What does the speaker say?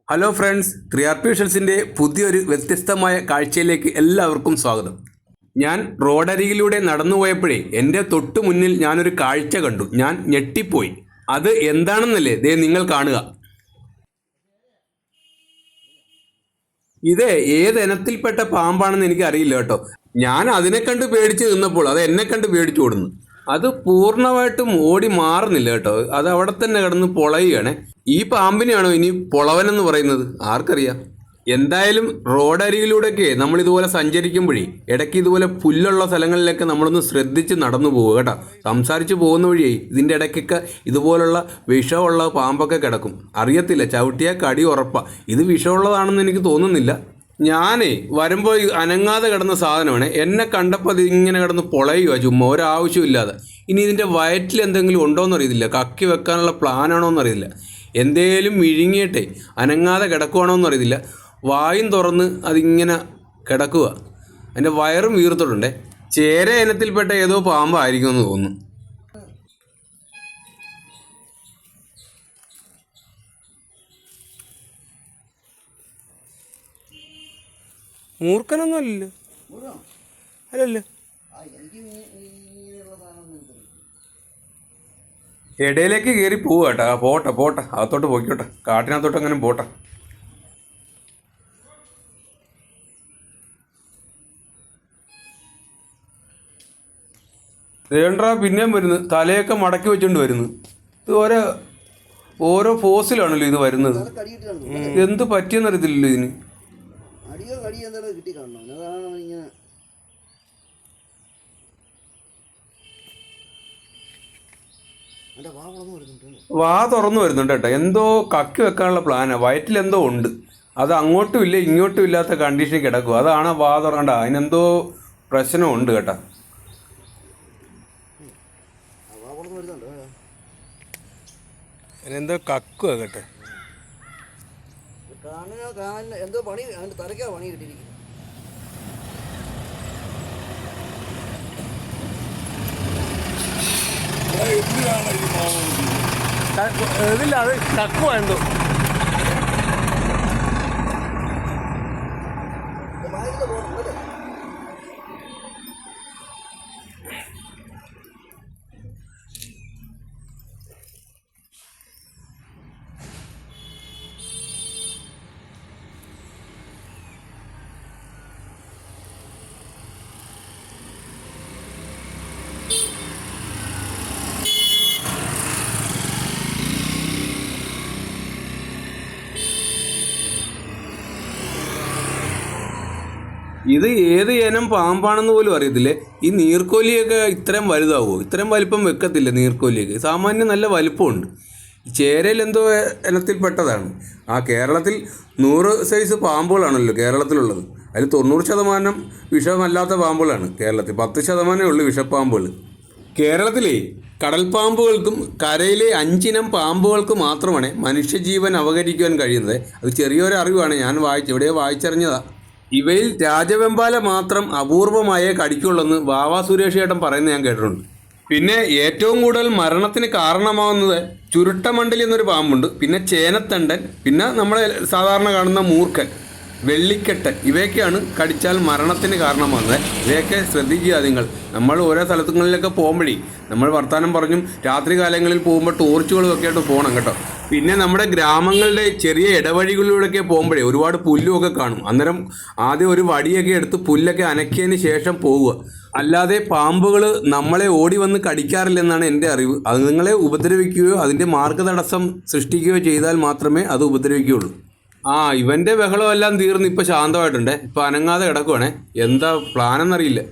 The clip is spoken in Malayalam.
ഹലോ ഫ്രണ്ട്സ്, 3RP വിഷ്വൽസിൻ്റെ പുതിയൊരു വ്യത്യസ്തമായ കാഴ്ചയിലേക്ക് എല്ലാവർക്കും സ്വാഗതം. ഞാൻ റോഡരികിലൂടെ നടന്നുപോയപ്പോഴേ എൻ്റെ തൊട്ടു മുന്നിൽ ഞാനൊരു കാഴ്ച കണ്ടു. ഞാൻ ഞെട്ടിപ്പോയി. അത് എന്താണെന്നല്ലേ ദേ നിങ്ങൾ കാണുക. ഇത് ഏത് ഇനത്തിൽപ്പെട്ട പാമ്പാണെന്ന് എനിക്ക് അറിയില്ല കേട്ടോ. ഞാൻ അതിനെ കണ്ട് പേടിച്ച് നിന്നപ്പോൾ അത് എന്നെ കണ്ട് പേടിച്ചു ഓടുന്നു. അത് പൂർണ്ണമായിട്ടും ഓടി മാറുന്നില്ല കേട്ടോ. അത് അവിടെ തന്നെ കിടന്ന് പൊളയുകയാണ്. ഈ പാമ്പിനെയാണോ ഇനി പൊളവനെന്ന് പറയുന്നത്? ആർക്കറിയാം. എന്തായാലും റോഡരികിലൂടെയൊക്കെ നമ്മളിതുപോലെ സഞ്ചരിക്കുമ്പോഴേ ഇടയ്ക്ക് ഇതുപോലെ പുല്ലുള്ള സ്ഥലങ്ങളിലൊക്കെ നമ്മളൊന്ന് ശ്രദ്ധിച്ച് നടന്നു പോവുക കേട്ടോ. സംസാരിച്ച് പോകുന്ന വഴിയേ ഇതിൻ്റെ ഇടയ്ക്കൊക്കെ ഇതുപോലുള്ള വിഷമുള്ള പാമ്പൊക്കെ കിടക്കും. അറിയത്തില്ല, ചവിട്ടിയാൽ കടി ഉറപ്പാണ്. ഇത് വിഷമുള്ളതാണെന്ന് എനിക്ക് തോന്നുന്നില്ല. ഞാനേ വരുമ്പോൾ അനങ്ങാതെ കിടന്ന സാധനമാണ്. എന്നെ കണ്ടപ്പോൾ അത് ഇങ്ങനെ കിടന്ന് പൊളയുക ചുമ്മാ, ഒരാവശ്യമില്ലാതെ. ഇനി ഇതിൻ്റെ വയറ്റിൽ എന്തെങ്കിലും ഉണ്ടോയെന്നറിയത്തില്ല, കക്കി വെക്കാനുള്ള പ്ലാനാണോ എന്നറിയില്ല. എന്തേലും വിഴുങ്ങിയിട്ടേ അനങ്ങാതെ കിടക്കുവാണോയെന്ന് അറിയത്തില്ല. വായും തുറന്ന് അതിങ്ങനെ കിടക്കുക. അതിൻ്റെ വയറും വീർത്തിട്ടുണ്ടേ. ചേര ഇനത്തിൽപ്പെട്ട ഏതോ പാമ്പായിരിക്കുമെന്ന് തോന്നുന്നു. മൂർഖനൊന്നും അല്ലല്ലോ. അല്ലല്ലോ, ഇടയിലേക്ക് കയറി പോവുക കേട്ടോ. പോട്ടെ പോട്ടെ, അകത്തോട്ട് പോയിക്കോട്ടെ, കാട്ടിനകത്തോട്ട് അങ്ങനെ പോട്ടെ. ദേണ്ടാ പിന്നെയും വരുന്നു, തലയൊക്കെ മടക്കി വെച്ചുകൊണ്ട് വരുന്നു. ഇത് ഓരോ ഫോസിലാണല്ലോ ഇത് വരുന്നത്. എന്ത് പറ്റിയെന്നറിയത്തില്ലല്ലോ ഇതിന്. വാ തുറന്നു വരുന്നുണ്ട് കേട്ടോ. എന്തോ കക്കി വെക്കാനുള്ള പ്ലാനാണ്. വയറ്റിൽ എന്തോ ഉണ്ട്. അത് അങ്ങോട്ടും ഇല്ല ഇങ്ങോട്ടും ഇല്ലാത്ത കണ്ടീഷൻ കിടക്കും. അതാണ് വാ തുറക്കണ്ട. അതിനെന്തോ പ്രശ്നമുണ്ട് കേട്ടോ. എന്തോ കക്കുക കേട്ടെ. എന്തോ പണി, അതിന്റെ തലയ്ക്കാ പണി കിട്ടിയിരിക്കും. ഇതില്ല, അത് കക്കുക എന്തോ. ഇത് ഏത് ഇനം പാമ്പാണെന്ന് പോലും അറിയത്തില്ലേ. ഈ നീർക്കോലിയൊക്കെ ഇത്രയും വലുതാവുമോ? ഇത്രയും വലിപ്പം വെക്കത്തില്ല നീർക്കോലിയൊക്കെ. സാമാന്യം നല്ല വലിപ്പമുണ്ട്. ചേരയിൽ എന്തോ ഇനത്തിൽപ്പെട്ടതാണ്. കേരളത്തിൽ 100 സൈസ് പാമ്പുകളാണല്ലോ കേരളത്തിലുള്ളത്. അതിൽ 90% വിഷമല്ലാത്ത പാമ്പുകളാണ്. കേരളത്തിൽ 10% ഉള്ളൂ വിഷപ്പാമ്പുകൾ. കേരളത്തിലെ കടൽപ്പാമ്പുകൾക്കും കരയിലെ 5 ഇനം പാമ്പുകൾക്ക് മാത്രമാണ് മനുഷ്യജീവൻ അപഹരിക്കുവാൻ കഴിയുന്നത്. അത് ചെറിയൊരു അറിവാണ്, ഞാൻ എവിടെയോ വായിച്ചറിഞ്ഞതാണ്. ഇവയിൽ രാജവെമ്പാല മാത്രം അപൂർവമായേ കടിക്കുള്ളെന്ന് വാവാ സുരേഷ് ചേട്ടൻ പറയുന്നത് ഞാൻ കേട്ടിട്ടുണ്ട്. പിന്നെ ഏറ്റവും കൂടുതൽ മരണത്തിന് കാരണമാവുന്നത് ചുരുട്ടമണ്ടലി എന്നൊരു പാമ്പുണ്ട്, പിന്നെ ചേനത്തണ്ടൻ, പിന്നെ നമ്മളെ സാധാരണ കാണുന്ന മൂർഖൻ, വെള്ളിക്കെട്ടൻ. ഇവയൊക്കെയാണ് കടിച്ചാൽ മരണത്തിന് കാരണമാകുന്നത്. ഇവയൊക്കെ ശ്രദ്ധിക്കുക നിങ്ങൾ. നമ്മൾ ഓരോ സ്ഥലങ്ങളിലൊക്കെ പോകുമ്പോഴേ നമ്മൾ വർത്തമാനം പറഞ്ഞും രാത്രി കാലങ്ങളിൽ പോകുമ്പോൾ ടോർച്ചുകളും ഒക്കെ ആയിട്ട് പോകണം കേട്ടോ. പിന്നെ നമ്മുടെ ഗ്രാമങ്ങളുടെ ചെറിയ ഇടവഴികളിലൂടെയൊക്കെ പോകുമ്പോഴേ ഒരുപാട് പുല്ലുമൊക്കെ കാണും. അന്നേരം ആദ്യം ഒരു വടിയൊക്കെ എടുത്ത് പുല്ലൊക്കെ അനക്കിയതിന് ശേഷം പോവുക. അല്ലാതെ പാമ്പുകൾ നമ്മളെ ഓടി വന്ന് കടിക്കാറില്ലെന്നാണ് എൻ്റെ അറിവ്. അത് നിങ്ങളെ ഉപദ്രവിക്കുകയോ അതിൻ്റെ മാർഗ്ഗതടസ്സം സൃഷ്ടിക്കുകയോ ചെയ്താൽ മാത്രമേ അത് ഉപദ്രവിക്കുകയുള്ളൂ. ഇവൻ്റെ ബഹളമെല്ലാം തീർന്ന് ഇപ്പോൾ ശാന്തമായിട്ടുണ്ട്. ഇപ്പോൾ അനങ്ങാതെ കിടക്കുവാണേ. എന്താ പ്ലാനെന്നറിയില്ല.